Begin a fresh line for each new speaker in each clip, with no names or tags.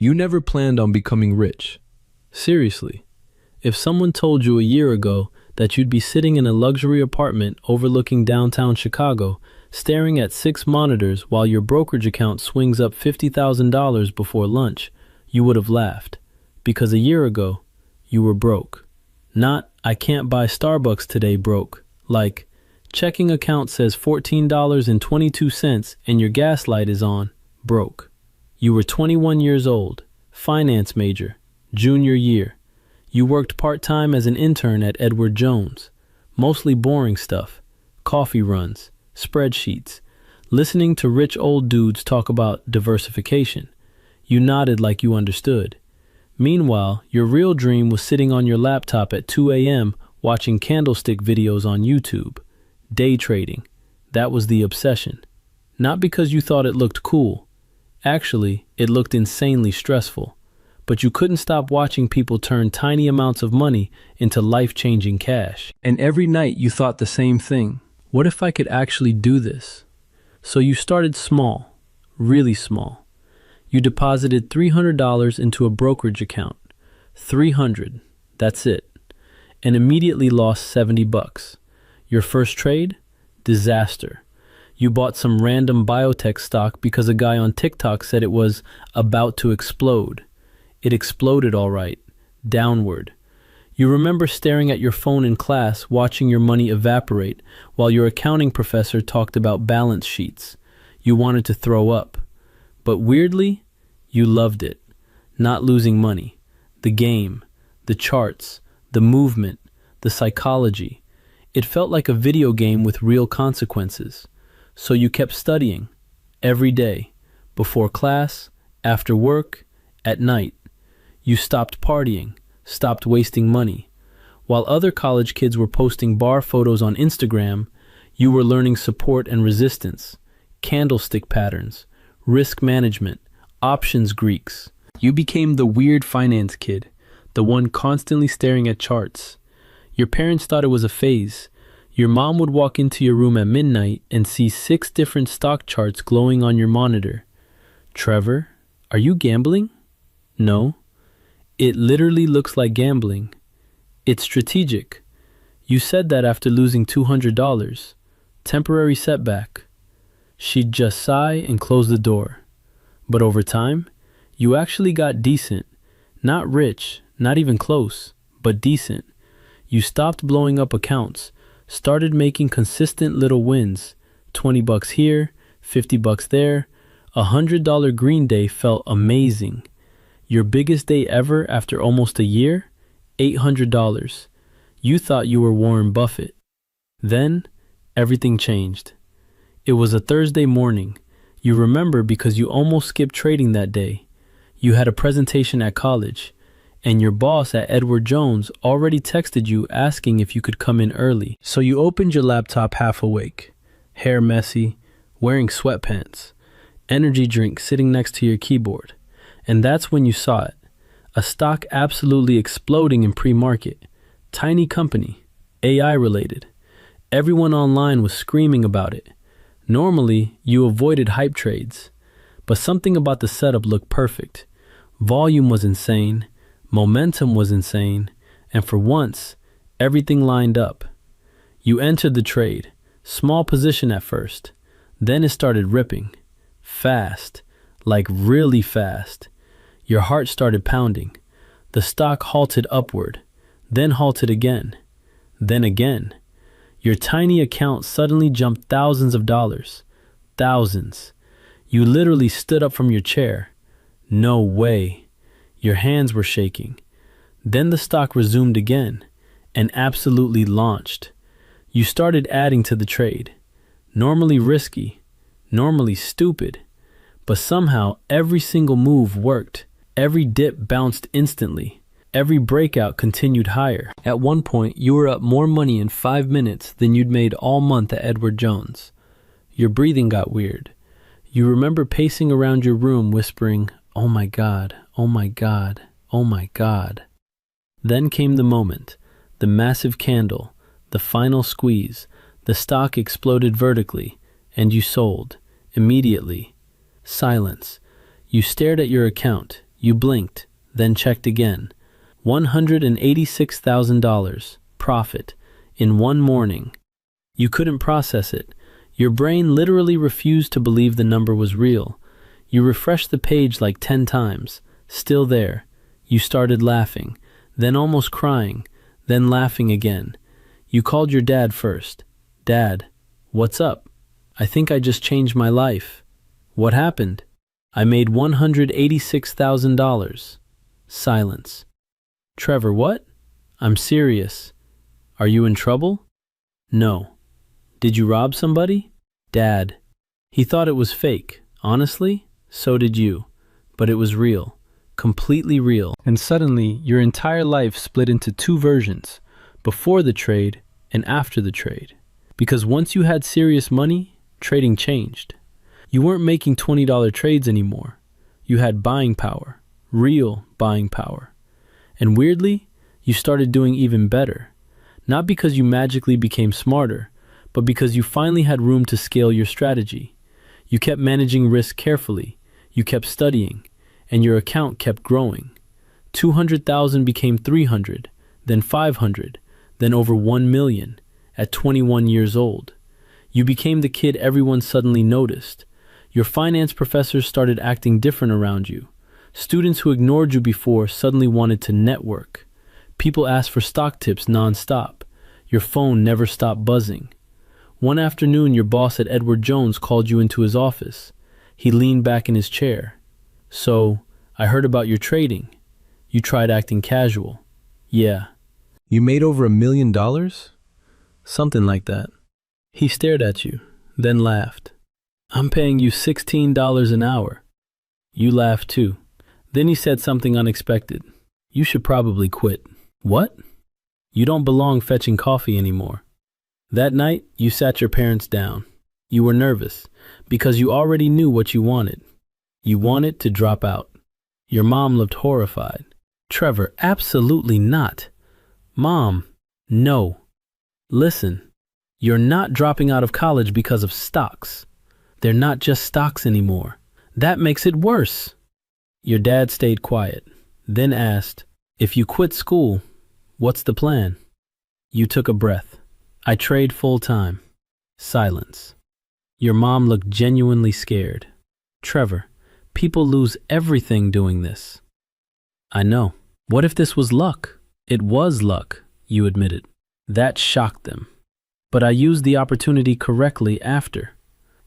You never planned on becoming rich. Seriously, if someone told you a year ago that you'd be sitting in a luxury apartment overlooking downtown Chicago, staring at 6 monitors while your brokerage account swings up $50,000 before lunch, you would have laughed. Because a year ago, you were broke. Not, I can't buy Starbucks today broke. Like, checking account says $14.22 and your gas light is on, broke. You were 21 years old, finance major, junior year. You worked part-time as an intern at Edward Jones, mostly boring stuff, coffee runs, spreadsheets, listening to rich old dudes talk about diversification. You nodded like you understood. Meanwhile, your real dream was sitting on your laptop at 2 a.m. watching candlestick videos on YouTube. Day trading. That was the obsession. Not because you thought it looked cool. Actually, it looked insanely stressful. But you couldn't stop watching people turn tiny amounts of money into life-changing cash. And every night you thought the same thing. What if I could actually do this? So you started small, really small. You deposited $300 into a brokerage account. $300, that's it. And immediately lost $70. Your first trade? Disaster. You bought some random biotech stock because a guy on TikTok said it was about to explode. It exploded all right, downward. You remember staring at your phone in class, watching your money evaporate, while your accounting professor talked about balance sheets. You wanted to throw up. But weirdly, you loved it. Not losing money. The game, the charts, the movement, the psychology. It felt like a video game with real consequences. So you kept studying, every day, before class, after work, at night. You stopped partying, stopped wasting money. While other college kids were posting bar photos on Instagram, you were learning support and resistance, candlestick patterns, risk management, options Greeks. You became the weird finance kid, the one constantly staring at charts. Your parents thought it was a phase. Your mom would walk into your room at midnight and see 6 different stock charts glowing on your monitor. Trevor, are you gambling? No. It literally looks like gambling. It's strategic. You said that after losing $200. Temporary setback. She'd just sigh and close the door. But over time, you actually got decent. Not rich, not even close, but decent. You stopped blowing up accounts, started making consistent little wins. $20 here, $50 there. $100 green day felt amazing. Your biggest day ever after almost a year? $800. You thought you were Warren Buffett. Then, everything changed. It was a Thursday morning. You remember because you almost skipped trading that day. You had a presentation at college, and your boss at Edward Jones already texted you asking if you could come in early. So you opened your laptop half awake, hair messy, wearing sweatpants, energy drink sitting next to your keyboard. And that's when you saw it. A stock absolutely exploding in pre-market. Tiny company, AI related. Everyone online was screaming about it. Normally, you avoided hype trades, but something about the setup looked perfect. Volume was insane, momentum was insane, and for once, everything lined up. You entered the trade, small position at first. Then it started ripping. Fast, like really fast. Your heart started pounding. The stock halted upward, then halted again, then again. Your tiny account suddenly jumped thousands of dollars. Thousands. You literally stood up from your chair. No way. Your hands were shaking. Then the stock resumed again and absolutely launched. You started adding to the trade. Normally risky, normally stupid, but somehow every single move worked. Every dip bounced instantly. Every breakout continued higher. At one point, you were up more money in 5 minutes than you'd made all month at Edward Jones. Your breathing got weird. You remember pacing around your room whispering, "Oh my God, oh my God, oh my God." Then came the moment, the massive candle, the final squeeze. The stock exploded vertically, and you sold. Immediately. Silence. You stared at your account. You blinked, then checked again. $186,000 profit in one morning. You couldn't process it. Your brain literally refused to believe the number was real. You refreshed the page like 10 times. Still there. You started laughing, then almost crying, then laughing again. You called your dad first. Dad, what's up? I think I just changed my life. What happened? I made $186,000. Silence. Trevor, what? I'm serious. Are you in trouble? No. Did you rob somebody? Dad. He thought it was fake. Honestly, so did you. But it was real. Completely real. And suddenly, your entire life split into two versions. Before the trade and after the trade. Because once you had serious money, trading changed. You weren't making $20 trades anymore. You had buying power. Real buying power. And weirdly, you started doing even better. Not because you magically became smarter, but because you finally had room to scale your strategy. You kept managing risk carefully. You kept studying. And your account kept growing. 200,000 became 300, then 500, then over 1 million at 21 years old. You became the kid everyone suddenly noticed. Your finance professors started acting different around you. Students who ignored you before suddenly wanted to network. People asked for stock tips nonstop. Your phone never stopped buzzing. One afternoon, your boss at Edward Jones called you into his office. He leaned back in his chair. So, I heard about your trading. You tried acting casual. Yeah.
You made over $1 million?
Something like that. He stared at you, then laughed. I'm paying you $16 an hour. You laughed too. Then he said something unexpected. You should probably quit. What? You don't belong fetching coffee anymore. That night, you sat your parents down. You were nervous, because you already knew what you wanted. You wanted to drop out. Your mom looked horrified. Trevor, absolutely not. Mom, no. Listen, you're not dropping out of college because of stocks. They're not just stocks anymore. That makes it worse. Your dad stayed quiet, then asked, if you quit school, what's the plan? You took a breath. I trade full time. Silence. Your mom looked genuinely scared. Trevor, people lose everything doing this. I know. What if this was luck? It was luck, you admitted. That shocked them. But I used the opportunity correctly after.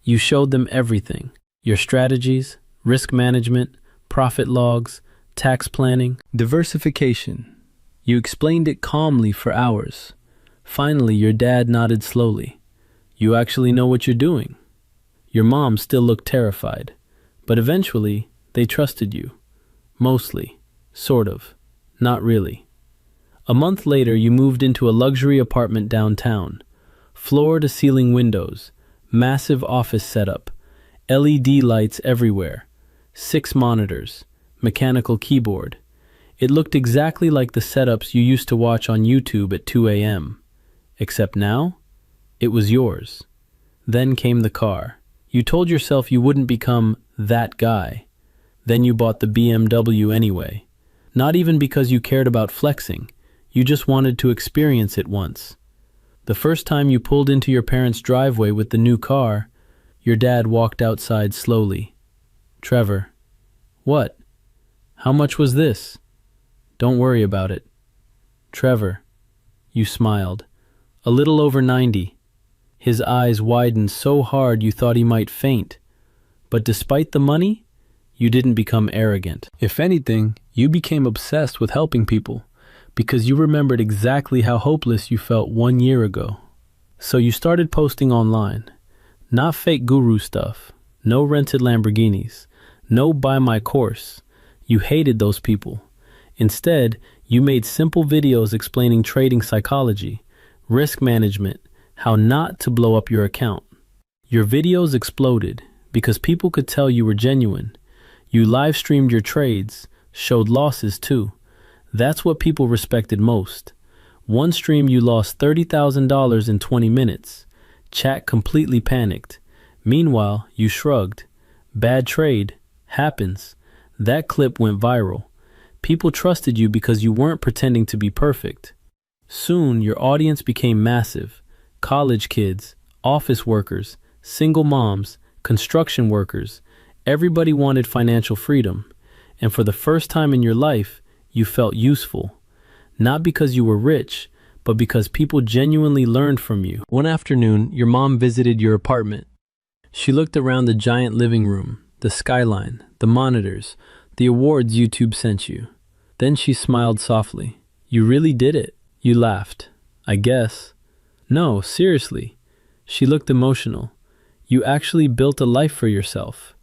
You showed them everything. Your strategies, risk management, profit logs, tax planning, diversification. You explained it calmly for hours. Finally, your dad nodded slowly. You actually know what you're doing. Your mom still looked terrified. But eventually, they trusted you. Mostly. Sort of. Not really. A month later, you moved into a luxury apartment downtown. Floor-to-ceiling windows, massive office setup, LED lights everywhere, 6 monitors, mechanical keyboard. It looked exactly like the setups you used to watch on YouTube at 2 a.m. Except now, it was yours. Then came the car. You told yourself you wouldn't become that guy. Then you bought the BMW anyway. Not even because you cared about flexing. You just wanted to experience it once. The first time you pulled into your parents' driveway with the new car, your dad walked outside slowly. Trevor, what? How much was this? Don't worry about it. Trevor, you smiled. A little over 90. His eyes widened so hard you thought he might faint. But despite the money, you didn't become arrogant. If anything, you became obsessed with helping people because you remembered exactly how hopeless you felt 1 year ago. So you started posting online. Not fake guru stuff. No rented Lamborghinis. No buy my course. You hated those people. Instead, you made simple videos explaining trading psychology, risk management, how not to blow up your account. Your videos exploded because people could tell you were genuine. You live streamed your trades, showed losses too. That's what people respected most. One stream you lost $30,000 in 20 minutes. Chat completely panicked. Meanwhile, you shrugged. Bad trade. Happens. That clip went viral. People trusted you because you weren't pretending to be perfect. Soon, your audience became massive. College kids, office workers, single moms, construction workers, everybody wanted financial freedom. And for the first time in your life, you felt useful. Not because you were rich, but because people genuinely learned from you. One afternoon, your mom visited your apartment. She looked around the giant living room, the skyline, the monitors, the awards YouTube sent you. Then she smiled softly. You really did it. You laughed. I guess. No, seriously. She looked emotional. You actually built a life for yourself.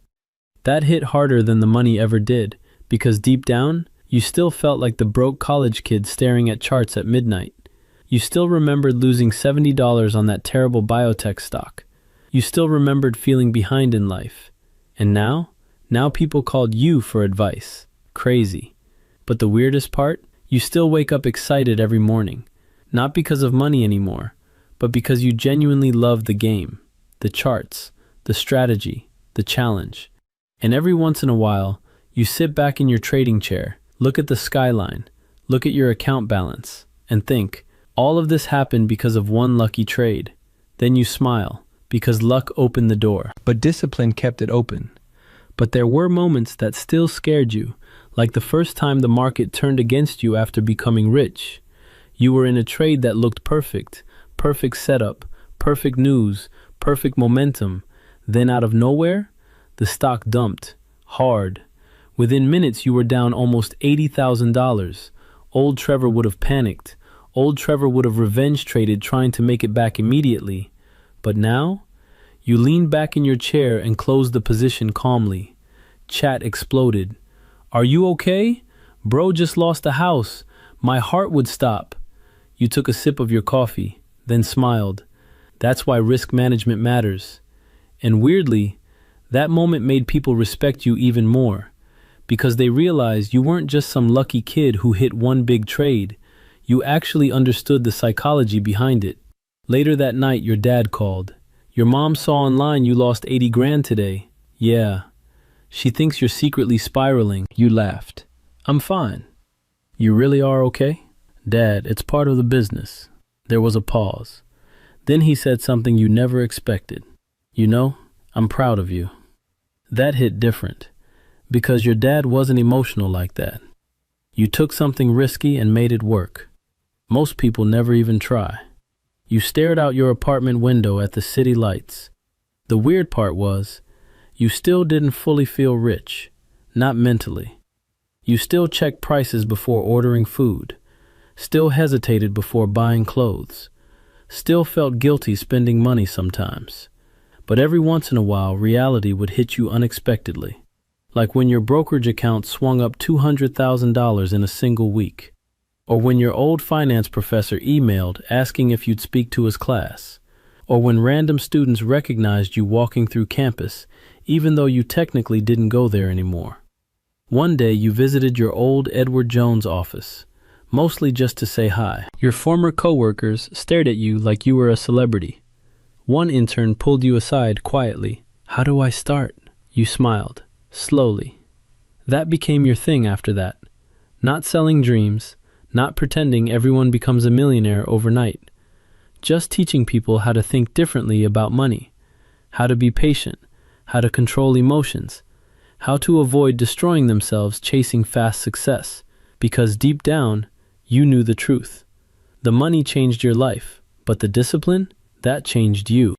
That hit harder than the money ever did, because deep down, you still felt like the broke college kid staring at charts at midnight. You still remembered losing $70 on that terrible biotech stock. You still remembered feeling behind in life. And now people called you for advice. Crazy. But the weirdest part? You still wake up excited every morning. Not because of money anymore, but because you genuinely love the game, the charts, the strategy, the challenge. And every once in a while, you sit back in your trading chair, look at the skyline, look at your account balance, and think, all of this happened because of one lucky trade. Then you smile, because luck opened the door.
But discipline kept it open.
But there were moments that still scared you, like the first time the market turned against you after becoming rich. You were in a trade that looked perfect, perfect setup, perfect news, perfect momentum. Then out of nowhere, the stock dumped, hard. Within minutes, you were down almost $80,000. Old Trevor would have panicked. Old Trevor would have revenge traded trying to make it back immediately. But now, you leaned back in your chair and closed the position calmly. Chat exploded. Are you okay? Bro just lost a house. My heart would stop. You took a sip of your coffee, then smiled. That's why risk management matters. And weirdly, that moment made people respect you even more, because they realized you weren't just some lucky kid who hit one big trade. You actually understood the psychology behind it. Later that night, your dad called. Your mom saw online you lost 80 grand today. Yeah. She thinks you're secretly spiraling. You laughed. I'm fine. You really are okay? Dad, it's part of the business. There was a pause. Then he said something you never expected. You know, I'm proud of you. That hit different, because your dad wasn't emotional like that. You took something risky and made it work. Most people never even try. You stared out your apartment window at the city lights. The weird part was, you still didn't fully feel rich, not mentally. You still checked prices before ordering food, still hesitated before buying clothes, still felt guilty spending money sometimes. But every once in a while, reality would hit you unexpectedly, like when your brokerage account swung up $200,000 in a single week, or when your old finance professor emailed asking if you'd speak to his class, or when random students recognized you walking through campus even though you technically didn't go there anymore. One day you visited your old Edward Jones office, mostly just to say hi. Your former coworkers stared at you like you were a celebrity. One intern pulled you aside quietly. How do I start? You smiled, slowly. That became your thing after that. Not selling dreams, not pretending everyone becomes a millionaire overnight. Just teaching people how to think differently about money, how to be patient, how to control emotions, how to avoid destroying themselves chasing fast success, because deep down, you knew the truth. The money changed your life, but the discipline, that changed you.